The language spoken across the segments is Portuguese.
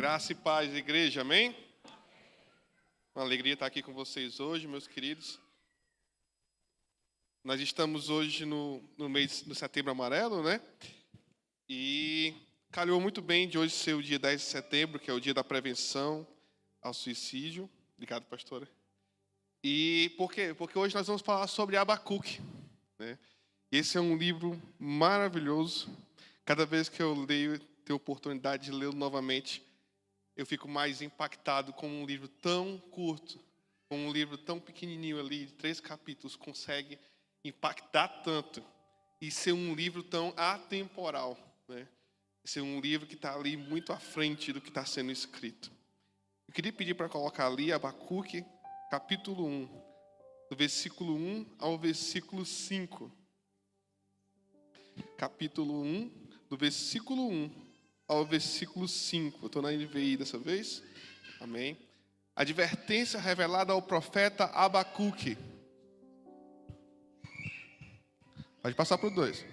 Graça e paz, igreja, amém? Uma alegria estar aqui com vocês hoje, meus queridos. Nós estamos hoje no mês do Setembro Amarelo, né? E calhou muito bem de hoje ser o dia 10 de setembro, que é o dia da prevenção ao suicídio. Obrigado, pastora. E por quê? Porque hoje nós vamos falar sobre Abacuque, né? Esse é um livro maravilhoso. Cada vez que eu leio, tenho a oportunidade de lê-lo novamente, eu fico mais impactado com um livro tão curto, com um livro tão pequenininho ali, de 3 capítulos, consegue impactar tanto e ser um livro tão atemporal, né? Ser um livro que está ali muito à frente do que está sendo escrito. Eu queria pedir para colocar ali Abacuque, capítulo 1, do versículo 1 ao versículo 5. Capítulo 1, do versículo 1 ao versículo 5. Eu estou na NVI dessa vez. Amém. Advertência revelada ao profeta Abacuque. Pode passar para o 2.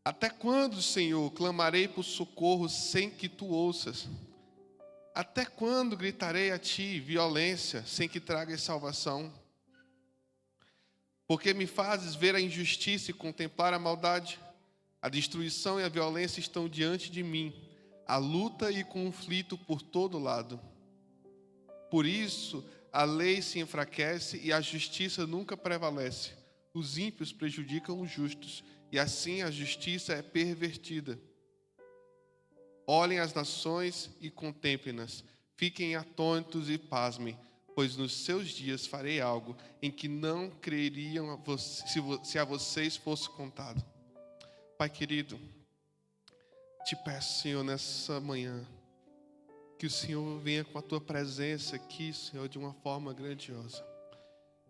Até quando, Senhor, clamarei por socorro sem que tu ouças? Até quando gritarei a ti violência sem que tragas salvação? Porque me fazes ver a injustiça e contemplar a maldade? A destruição e a violência estão diante de mim, a luta e conflito por todo lado. Por isso, a lei se enfraquece e a justiça nunca prevalece. Os ímpios prejudicam os justos, e assim a justiça é pervertida. Olhem as nações e contemplem-nas. Fiquem atônitos e pasmem, pois nos seus dias farei algo em que não creriam se a vocês fosse contado. Pai querido, te peço, Senhor, nessa manhã, que o Senhor venha com a tua presença aqui, Senhor, de uma forma grandiosa.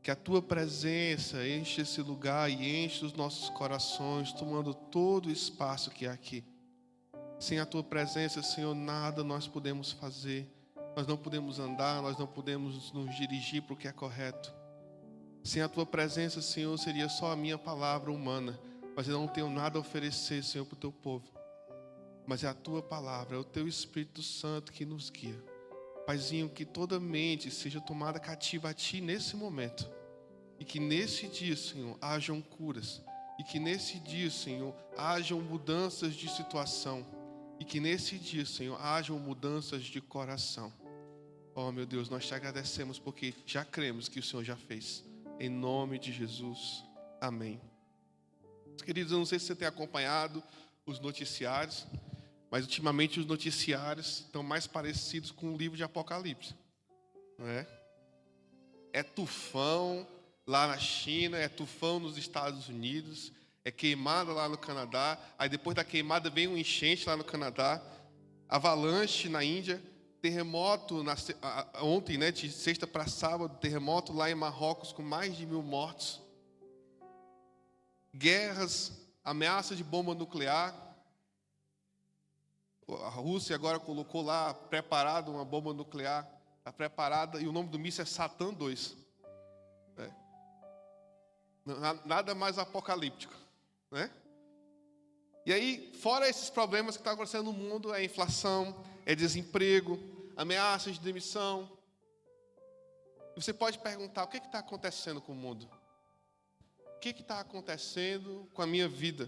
Que a tua presença enche esse lugar e enche os nossos corações, tomando todo o espaço que há aqui. Sem a tua presença, Senhor, nada nós podemos fazer. Nós não podemos andar, nós não podemos nos dirigir para o que é correto. Sem a tua presença, Senhor, seria só a minha palavra humana. Mas eu não tenho nada a oferecer, Senhor, para o teu povo. Mas é a tua palavra, é o teu Espírito Santo que nos guia. Paizinho, que toda mente seja tomada cativa a ti nesse momento. E que nesse dia, Senhor, hajam curas. E que nesse dia, Senhor, hajam mudanças de situação. E que nesse dia, Senhor, hajam mudanças de coração. Oh, meu Deus, nós te agradecemos porque já cremos que o Senhor já fez. Em nome de Jesus. Amém. Queridos, eu não sei se você tem acompanhado os noticiários, mas ultimamente os noticiários estão mais parecidos com o livro de Apocalipse. Não é? É tufão lá na China, é tufão nos Estados Unidos, é queimada lá no Canadá, aí depois da queimada vem um enchente lá no Canadá, avalanche na Índia, terremoto ontem, né, de sexta para sábado, terremoto lá em Marrocos com mais de 1.000 mortos. Guerras, ameaça de bomba nuclear. A Rússia agora colocou lá, preparado uma bomba nuclear, está preparada, e o nome do míssil é Satã 2. Nada mais apocalíptico, né? E aí, fora esses problemas que estão acontecendo no mundo, é inflação, é desemprego, ameaças de demissão. Você pode perguntar, o que está acontecendo com o mundo? O que está acontecendo com a minha vida?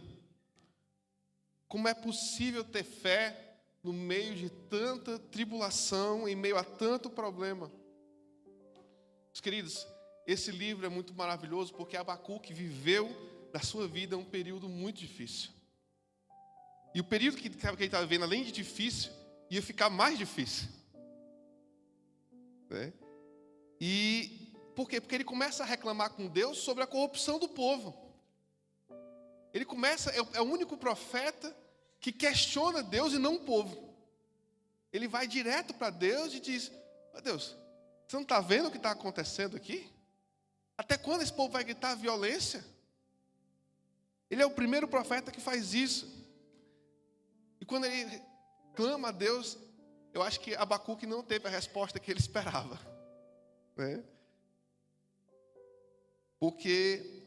Como é possível ter fé no meio de tanta tribulação, em meio a tanto problema? Meus queridos, esse livro é muito maravilhoso porque Abacuque viveu da sua vida um período muito difícil. E o período que ele estava vivendo, além de difícil, ia ficar mais difícil. Né? E por quê? Porque ele começa a reclamar com Deus sobre a corrupção do povo. Ele começa, é o único profeta que questiona Deus e não o povo. Ele vai direto para Deus e diz: oh, Deus, você não está vendo o que está acontecendo aqui? Até quando esse povo vai gritar violência? Ele é o primeiro profeta que faz isso. E quando ele clama a Deus, eu acho que Abacuque não teve a resposta que ele esperava. Né? Porque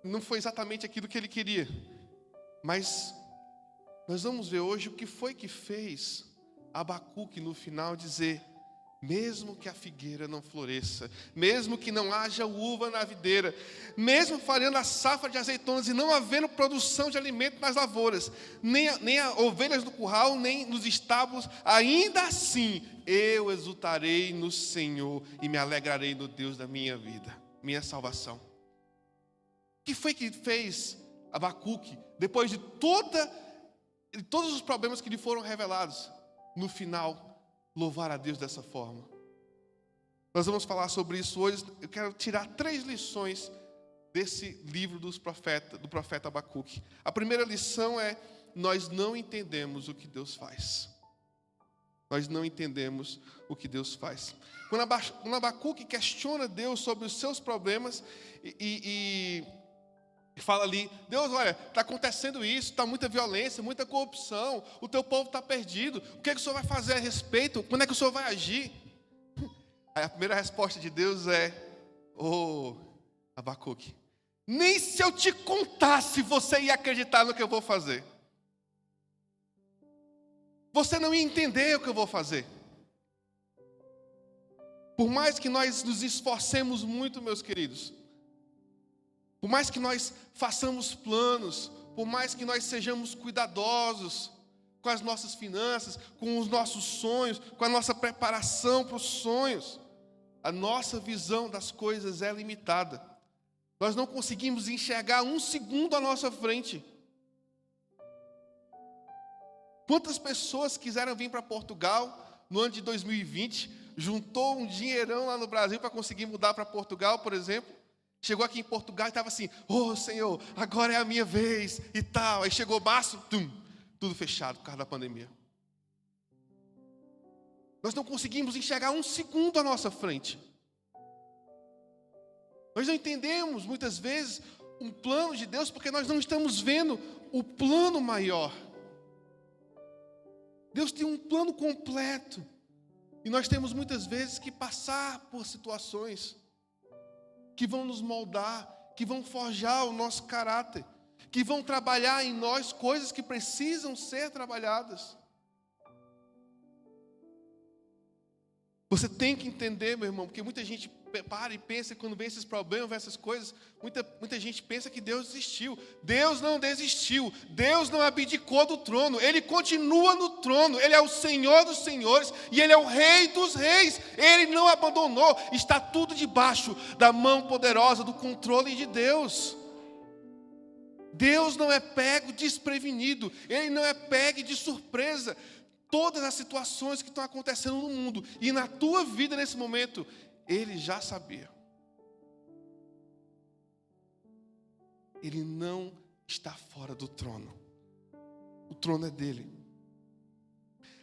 não foi exatamente aquilo que ele queria. Mas nós vamos ver hoje o que foi que fez Abacuque no final dizer: mesmo que a figueira não floresça, mesmo que não haja uva na videira, mesmo falhando a safra de azeitonas e não havendo produção de alimento nas lavouras, nem ovelhas no curral, nem nos estábulos, ainda assim eu exultarei no Senhor e me alegrarei no Deus da minha vida, minha salvação. O que foi que fez Abacuque, depois de todos os problemas que lhe foram revelados, no final louvar a Deus dessa forma? Nós vamos falar sobre isso hoje. Eu quero tirar 3 lições desse livro do profeta Abacuque. A primeira lição é: nós não entendemos o que Deus faz. Nós não entendemos o que Deus faz. Quando Abacuque questiona Deus sobre os seus problemas e fala ali: Deus, olha, está acontecendo isso, está muita violência, muita corrupção, o teu povo está perdido, o que é que o Senhor vai fazer a respeito? Quando é que o Senhor vai agir? Aí a primeira resposta de Deus é: Abacuque, nem se eu te contasse você ia acreditar no que eu vou fazer. Você não ia entender o que eu vou fazer. Por mais que nós nos esforcemos muito, meus queridos, por mais que nós façamos planos, por mais que nós sejamos cuidadosos com as nossas finanças, com os nossos sonhos, com a nossa preparação para os sonhos, a nossa visão das coisas é limitada. Nós não conseguimos enxergar um segundo à nossa frente. Quantas pessoas quiseram vir para Portugal no ano de 2020, juntou um dinheirão lá no Brasil para conseguir mudar para Portugal, por exemplo? Chegou aqui em Portugal e estava assim: Senhor, agora é a minha vez e tal. Aí chegou março, tudo fechado por causa da pandemia. Nós não conseguimos enxergar um segundo à nossa frente. Nós não entendemos, muitas vezes, um plano de Deus porque nós não estamos vendo o plano maior. Deus tem um plano completo. E nós temos muitas vezes que passar por situações que vão nos moldar, que vão forjar o nosso caráter, que vão trabalhar em nós coisas que precisam ser trabalhadas. Você tem que entender, meu irmão, porque muita gente para e pensa, quando vê esses problemas, vê essas coisas, muita gente pensa que Deus desistiu. Deus não desistiu, Deus não abdicou do trono, Ele continua no trono, Ele é o Senhor dos senhores e Ele é o Rei dos reis. Ele não abandonou, está tudo debaixo da mão poderosa, do controle de Deus. Deus não é pego desprevenido, Ele não é pego de surpresa. Todas as situações que estão acontecendo no mundo e na tua vida nesse momento, Ele já sabia. Ele não está fora do trono. O trono é dele.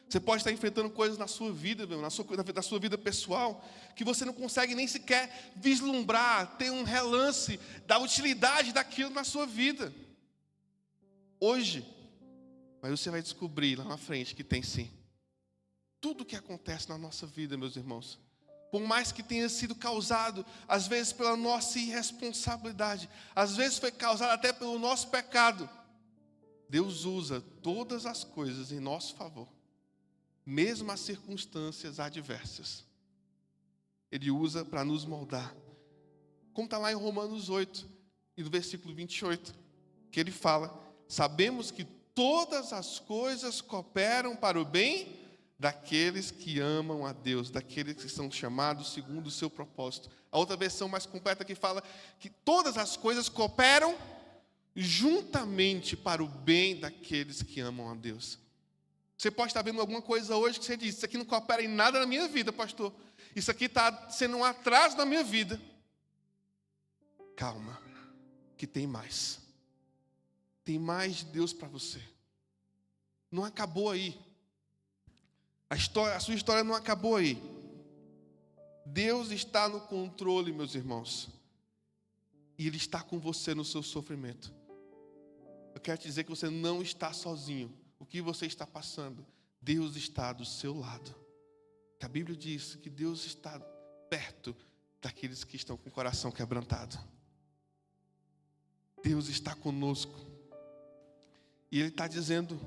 Você pode estar enfrentando coisas na sua vida, na sua vida pessoal, que você não consegue nem sequer vislumbrar, ter um relance da utilidade daquilo na sua vida. Hoje, mas você vai descobrir lá na frente que tem sim. Tudo que acontece na nossa vida, meus irmãos, por mais que tenha sido causado, às vezes pela nossa irresponsabilidade, às vezes foi causado até pelo nosso pecado, Deus usa todas as coisas em nosso favor, mesmo as circunstâncias adversas. Ele usa para nos moldar. Como está lá em Romanos 8, e no versículo 28, que ele fala: sabemos que todas as coisas cooperam para o bem daqueles que amam a Deus, daqueles que são chamados segundo o seu propósito. A outra versão mais completa que fala que todas as coisas cooperam juntamente para o bem daqueles que amam a Deus. Você pode estar vendo alguma coisa hoje que você diz: isso aqui não coopera em nada na minha vida, pastor. Isso aqui está sendo um atraso na minha vida. Calma, que tem mais. Tem mais de Deus para você. Não acabou aí. A sua história não acabou aí. Deus está no controle, meus irmãos. E Ele está com você no seu sofrimento. Eu quero te dizer que você não está sozinho. O que você está passando, Deus está do seu lado. A Bíblia diz que Deus está perto daqueles que estão com o coração quebrantado. Deus está conosco. E Ele está dizendo,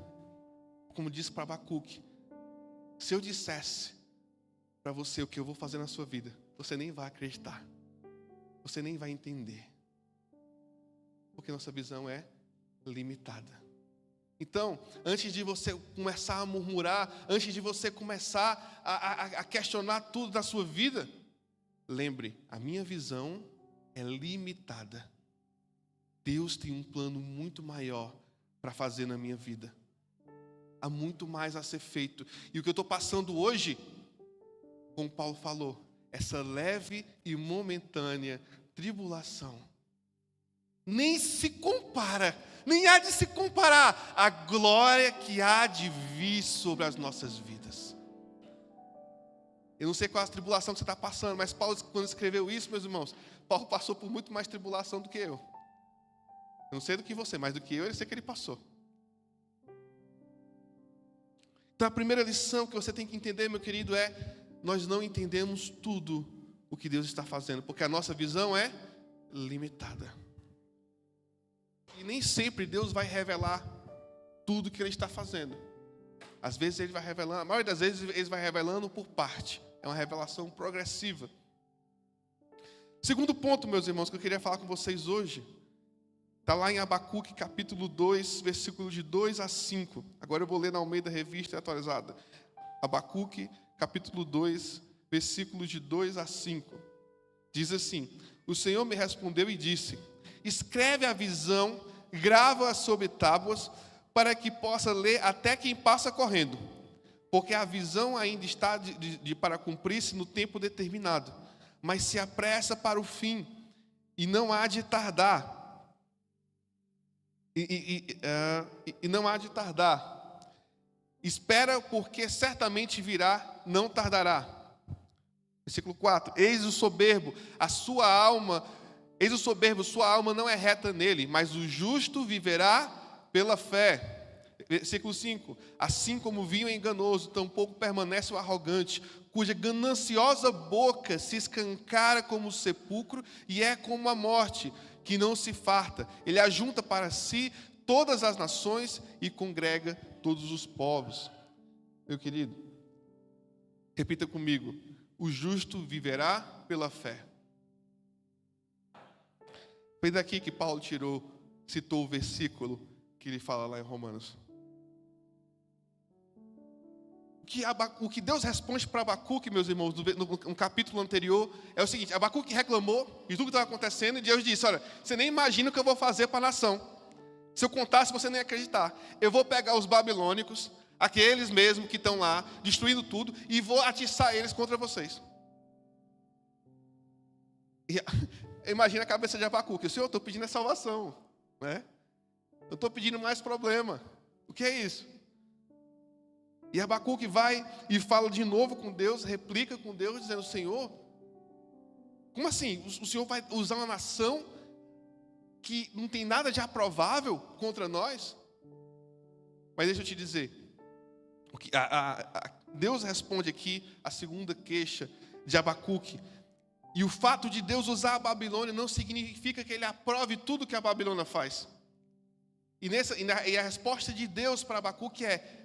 como disse para Abacuque, se eu dissesse para você o que eu vou fazer na sua vida, você nem vai acreditar. Você nem vai entender. Porque nossa visão é limitada. Então, antes de você começar a murmurar, antes de você começar a questionar tudo da sua vida, lembre, a minha visão é limitada. Deus tem um plano muito maior para fazer na minha vida. Há muito mais a ser feito. E o que eu estou passando hoje, como Paulo falou, essa leve e momentânea tribulação, nem se compara, nem há de se comparar à glória que há de vir sobre as nossas vidas. Eu não sei qual é a tribulação que você está passando, mas Paulo, quando escreveu isso, meus irmãos, Paulo passou por muito mais tribulação do que eu. Eu não sei do que você, mas do que eu sei que ele passou. Então a primeira lição que você tem que entender, meu querido, é: nós não entendemos tudo o que Deus está fazendo, porque a nossa visão é limitada. E nem sempre Deus vai revelar tudo que Ele está fazendo. Às vezes Ele vai revelando, a maioria das vezes Ele vai revelando por parte. É uma revelação progressiva. Segundo ponto, meus irmãos, que eu queria falar com vocês hoje, está lá em Abacuque, capítulo 2, versículos de 2 a 5. Agora eu vou ler na Almeida Revista Atualizada. Abacuque, capítulo 2, versículos de 2 a 5. Diz assim: o Senhor me respondeu e disse: escreve a visão, grava-a sobre tábuas, para que possa ler até quem passa correndo. Porque a visão ainda está para cumprir-se no tempo determinado, mas se apressa para o fim, e não há de tardar. E não há de tardar. Espera, porque certamente virá, não tardará. Versículo 4. Eis o soberbo, sua alma não é reta nele, mas o justo viverá pela fé. Versículo 5. Assim como o vinho é enganoso, tampouco permanece o arrogante, cuja gananciosa boca se escancara como o sepulcro e é como a morte, que não se farta. Ele ajunta para si todas as nações e congrega todos os povos. Meu querido, repita comigo: o justo viverá pela fé. Foi daqui que Paulo citou o versículo que ele fala lá em Romanos. O que Deus responde para Abacuque, meus irmãos, no capítulo anterior, é o seguinte: Abacuque reclamou de tudo que estava acontecendo, e Deus disse: olha, você nem imagina o que eu vou fazer para a nação. Se eu contasse, você nem ia acreditar. Eu vou pegar os babilônicos, aqueles mesmos que estão lá, destruindo tudo, e vou atiçar eles contra vocês. E imagina a cabeça de Abacuque: Senhor, eu estou pedindo a salvação, né? Eu estou pedindo mais problema. O que é isso? E Abacuque vai e fala de novo com Deus, replica com Deus, dizendo: Senhor, como assim? O Senhor vai usar uma nação que não tem nada de aprovável contra nós? Mas deixa eu te dizer, Deus responde aqui a segunda queixa de Abacuque. E o fato de Deus usar a Babilônia não significa que Ele aprove tudo que a Babilônia faz. E a resposta de Deus para Abacuque é: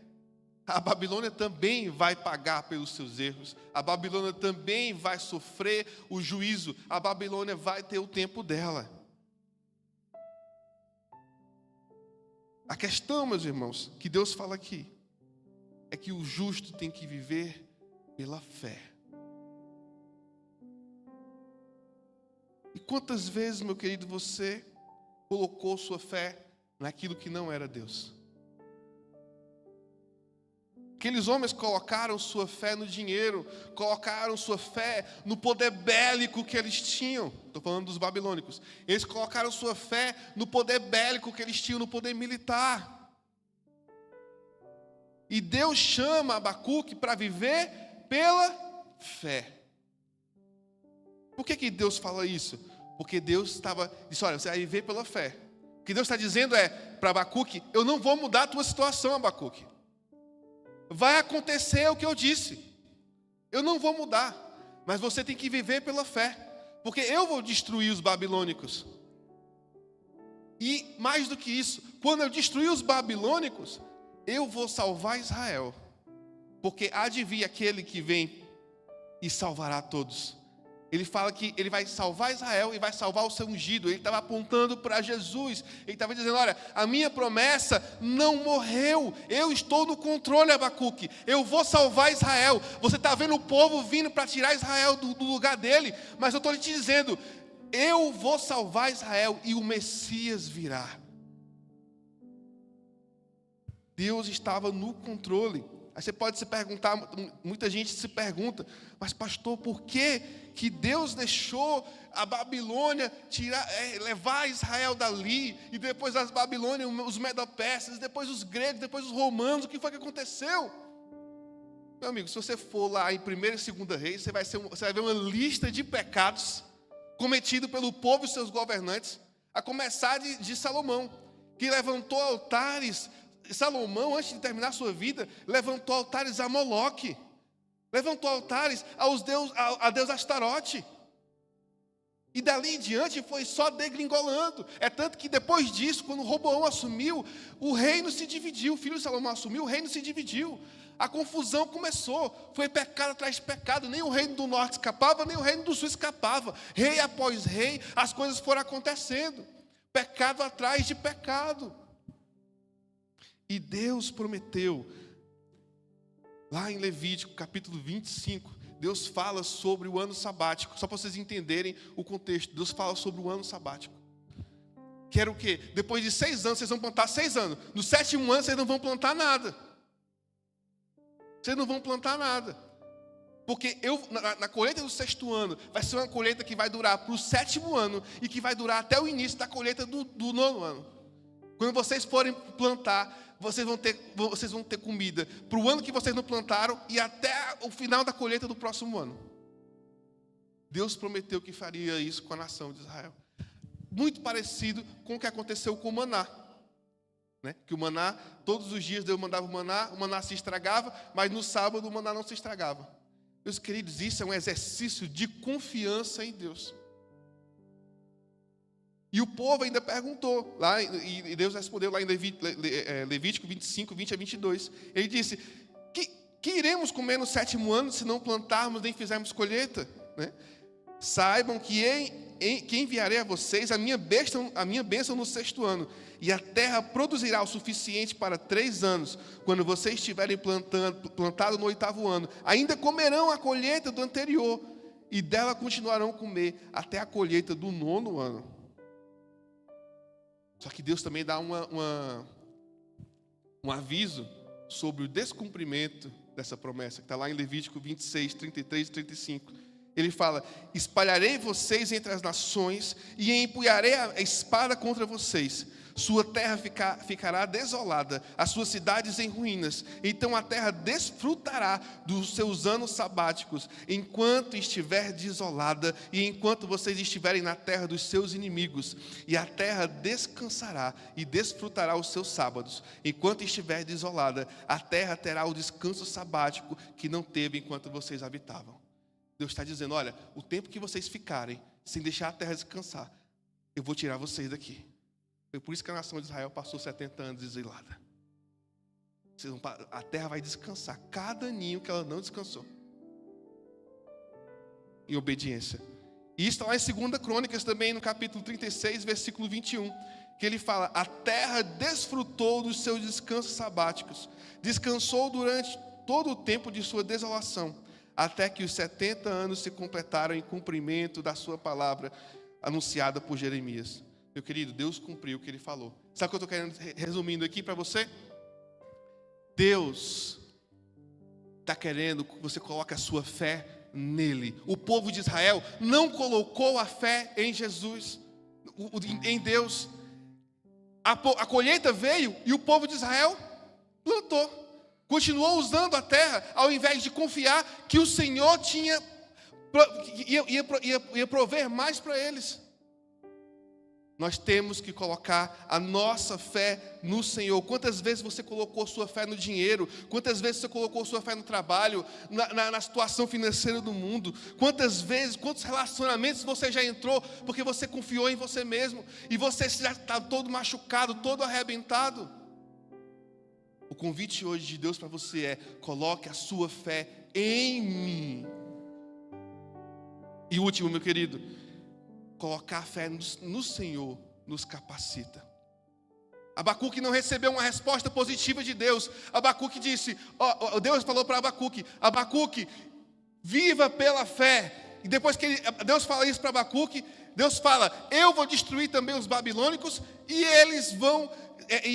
a Babilônia também vai pagar pelos seus erros. A Babilônia também vai sofrer o juízo. A Babilônia vai ter o tempo dela. A questão, meus irmãos, que Deus fala aqui, é que o justo tem que viver pela fé. E quantas vezes, meu querido, você colocou sua fé naquilo que não era Deus? Aqueles homens colocaram sua fé no dinheiro, colocaram sua fé no poder bélico que eles tinham. Estou falando dos babilônicos. Eles colocaram sua fé no poder bélico que eles tinham, no poder militar. E Deus chama Abacuque para viver pela fé. Por que Deus fala isso? Porque Deus disse: olha, você vai viver pela fé. O que Deus está dizendo é para Abacuque: eu não vou mudar a tua situação, Abacuque. Vai acontecer o que eu disse. Eu não vou mudar. Mas você tem que viver pela fé. Porque eu vou destruir os babilônicos. E mais do que isso, quando eu destruir os babilônicos, eu vou salvar Israel. Porque há de vir aquele que vem e salvará todos. Ele fala que ele vai salvar Israel e vai salvar o seu ungido. Ele estava apontando para Jesus. Ele estava dizendo, olha, a minha promessa não morreu. Eu estou no controle, Abacuque. Eu vou salvar Israel. Você está vendo o povo vindo para tirar Israel do lugar dele. Mas eu estou te dizendo, eu vou salvar Israel e o Messias virá. Deus estava no controle. Aí você pode se perguntar, muita gente se pergunta, mas pastor, por que Deus deixou a Babilônia levar Israel dali, e depois as Babilônias, os Medo-Persas, depois os gregos, depois os romanos, o que foi que aconteceu? Meu amigo, se você for lá em 1 e 2 Reis, você vai ver uma lista de pecados cometidos pelo povo e seus governantes, a começar de Salomão, que levantou altares. Salomão, antes de terminar sua vida, levantou altares a Moloque, levantou altares a Deus Astarote, e dali em diante foi só degringolando. É tanto que depois disso, quando Roboão assumiu, o reino se dividiu. O filho de Salomão assumiu, o reino se dividiu. A confusão começou, foi pecado atrás de pecado. Nem o reino do norte escapava, nem o reino do sul escapava. Rei após rei, as coisas foram acontecendo, pecado atrás de pecado. E Deus prometeu, lá em Levítico, capítulo 25, Deus fala sobre o ano sabático. Só para vocês entenderem o contexto, Deus fala sobre o ano sabático. Que era o quê? Depois de 6 anos, vocês vão plantar 6 anos. No 7º ano, vocês não vão plantar nada. Vocês não vão plantar nada. Porque na colheita do 6º ano, vai ser uma colheita que vai durar para o 7º ano, e que vai durar até o início da colheita do 9º ano. Quando vocês forem plantar, vocês vão ter comida para o ano que vocês não plantaram e até o final da colheita do próximo ano. Deus prometeu que faria isso com a nação de Israel. Muito parecido com o que aconteceu com o maná. Né? Que o maná, todos os dias Deus mandava o maná se estragava, mas no sábado o maná não se estragava. Meus queridos, isso é um exercício de confiança em Deus. E o povo ainda perguntou, lá, e Deus respondeu lá em Levítico 25, 20 a 22. Ele disse, que iremos comer no 7º ano se não plantarmos nem fizermos colheita? Né? Saibam que enviarei a vocês a minha bênção no 6º ano. E a terra produzirá o suficiente para 3 anos. Quando vocês estiverem plantado no 8º ano, ainda comerão a colheita do anterior, e dela continuarão a comer até a colheita do 9º ano. Só que Deus também dá um aviso sobre o descumprimento dessa promessa, que está lá em Levítico 26, 33 e 35. Ele fala, espalharei vocês entre as nações e empunharei a espada contra vocês. Sua terra ficará desolada, as suas cidades em ruínas. Então a terra desfrutará dos seus anos sabáticos, enquanto estiver desolada e enquanto vocês estiverem na terra dos seus inimigos. E a terra descansará e desfrutará os seus sábados. Enquanto estiver desolada, a terra terá o descanso sabático que não teve enquanto vocês habitavam. Deus está dizendo, olha, o tempo que vocês ficarem sem deixar a terra descansar, eu vou tirar vocês daqui. Foi por isso que a nação de Israel passou 70 anos exilada. A terra vai descansar cada aninho que ela não descansou. Em obediência. E isso está lá em 2 Crônicas também, no capítulo 36, versículo 21. Que ele fala, a terra desfrutou dos seus descansos sabáticos. Descansou durante todo o tempo de sua desolação. Até que os 70 anos se completaram em cumprimento da sua palavra anunciada por Jeremias. Meu querido, Deus cumpriu o que Ele falou. Sabe o que eu estou querendo resumindo aqui para você? Deus está querendo que você coloque a sua fé nele. O povo de Israel não colocou a fé em Jesus, em Deus. A colheita veio e o povo de Israel plantou. Continuou usando a terra, ao invés de confiar que o Senhor ia prover mais para eles. Nós temos que colocar a nossa fé no Senhor. Quantas vezes você colocou sua fé no dinheiro? Quantas vezes você colocou sua fé no trabalho? Na situação financeira do mundo? Quantas vezes, quantos relacionamentos você já entrou porque você confiou em você mesmo? E você já está todo machucado, todo arrebentado? O convite hoje de Deus para você é: coloque a sua fé em mim. E último, meu querido, colocar a fé no Senhor nos capacita. Abacuque não recebeu uma resposta positiva de Deus. Abacuque disse, Deus falou para Abacuque: Abacuque, viva pela fé. E depois que Deus fala isso para Abacuque, Deus fala: eu vou destruir também os babilônicos e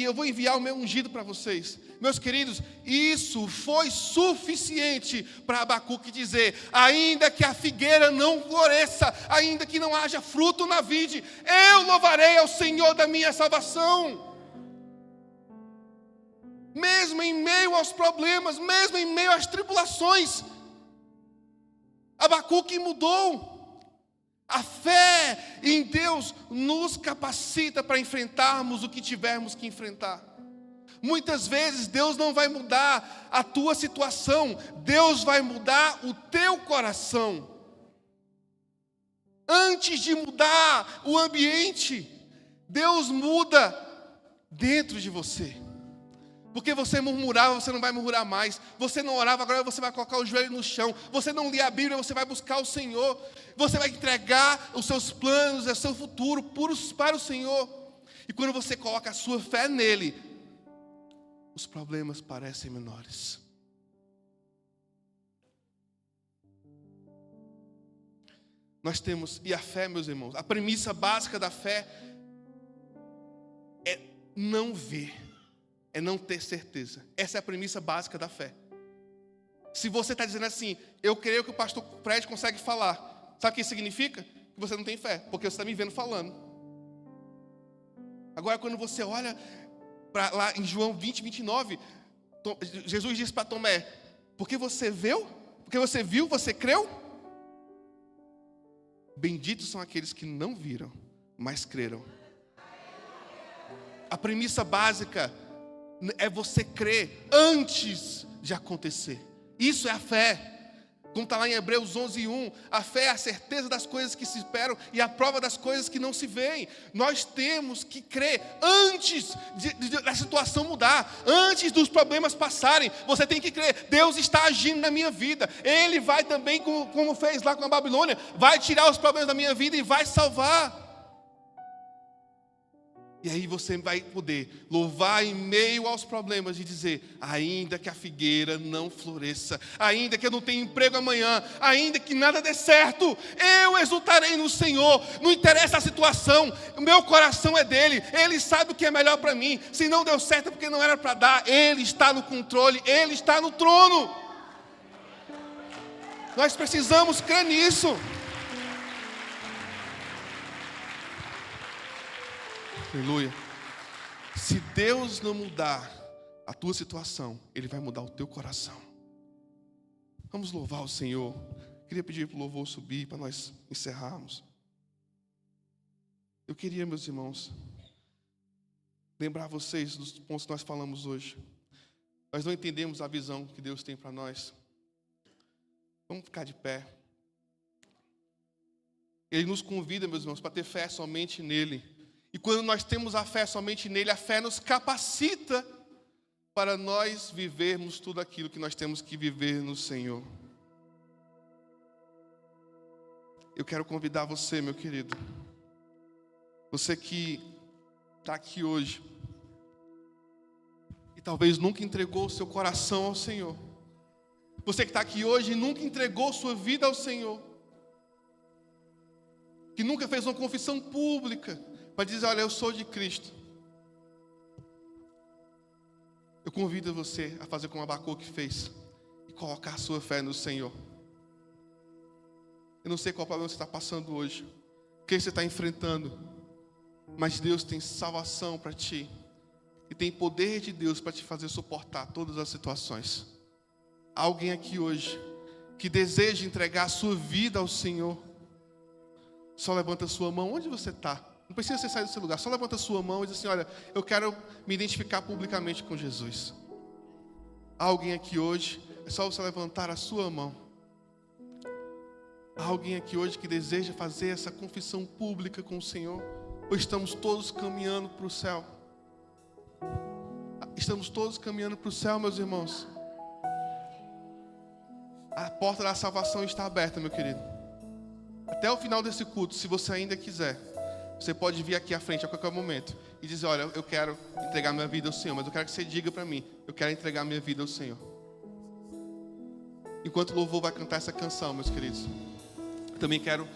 eu vou enviar o meu ungido para vocês. Meus queridos, isso foi suficiente para Abacuque dizer: ainda que a figueira não floresça, ainda que não haja fruto na vide, eu louvarei ao Senhor da minha salvação. Mesmo em meio aos problemas, mesmo em meio às tribulações, Abacuque mudou. A fé em Deus nos capacita para enfrentarmos o que tivermos que enfrentar. Muitas vezes Deus não vai mudar a tua situação, Deus vai mudar o teu coração. Antes de mudar o ambiente, Deus muda dentro de você. Porque você murmurava, você não vai murmurar mais. Você não orava, agora você vai colocar o joelho no chão. Você não lia a Bíblia, você vai buscar o Senhor. Você vai entregar os seus planos, o seu futuro puros para o Senhor. E quando você coloca a sua fé nele, os problemas parecem menores. Nós temos, e a fé, meus irmãos, a premissa básica da fé é não ver, é não ter certeza. Essa é a premissa básica da fé. Se você está dizendo assim: eu creio que o pastor Fred consegue falar, sabe o que isso significa? Que você não tem fé, porque você está me vendo falando. Agora, quando você olha lá em João 20, 29, Jesus disse para Tomé: porque você viu, você creu? Benditos são aqueles que não viram, mas creram. A premissa básica é você crer antes de acontecer. Isso é a fé. Como está lá em Hebreus 11:1, a fé é a certeza das coisas que se esperam e a prova das coisas que não se veem. Nós temos que crer antes da situação mudar, antes dos problemas passarem. Você tem que crer: Deus está agindo na minha vida. Ele vai também, como fez lá com a Babilônia, vai tirar os problemas da minha vida e vai salvar. E aí você vai poder louvar em meio aos problemas e dizer: ainda que a figueira não floresça, ainda que eu não tenha emprego amanhã, ainda que nada dê certo, eu exultarei no Senhor. Não interessa a situação, o meu coração é dele, ele sabe o que é melhor para mim. Se não deu certo é porque não era para dar, ele está no controle, ele está no trono. Nós precisamos crer nisso. Aleluia. Se Deus não mudar a tua situação, Ele vai mudar o teu coração. Vamos louvar o Senhor. Queria pedir para o louvor subir para nós encerrarmos. Eu queria, meus irmãos, lembrar vocês dos pontos que nós falamos hoje. Nós não entendemos a visão que Deus tem para nós. Vamos ficar de pé. Ele nos convida, meus irmãos, para ter fé somente nele. E quando nós temos a fé somente nele, a fé nos capacita para nós vivermos tudo aquilo que nós temos que viver no Senhor. Eu quero convidar você, meu querido, você que está aqui hoje e talvez nunca entregou o seu coração ao Senhor. Você que está aqui hoje e nunca entregou sua vida ao Senhor. Que nunca fez uma confissão pública para dizer: olha, eu sou de Cristo. Eu convido você a fazer como Abacuque fez e colocar a sua fé no Senhor. Eu não sei qual problema você está passando hoje, o que você está enfrentando, mas Deus tem salvação para ti e tem poder de Deus para te fazer suportar todas as situações. Há alguém aqui hoje que deseja entregar a sua vida ao Senhor? Só levanta a sua mão onde você está. Não precisa você sair do seu lugar. Só levanta a sua mão e diz assim: olha, eu quero me identificar publicamente com Jesus. Há alguém aqui hoje? É só você levantar a sua mão. Há alguém aqui hoje que deseja fazer essa confissão pública com o Senhor? Ou estamos todos caminhando para o céu? Estamos todos caminhando para o céu, meus irmãos. A porta da salvação está aberta, meu querido. Até o final desse culto, se você ainda quiser, você pode vir aqui à frente a qualquer momento e dizer: olha, eu quero entregar minha vida ao Senhor, mas eu quero que você diga para mim: eu quero entregar minha vida ao Senhor. Enquanto o louvor vai cantar essa canção, meus queridos, eu também quero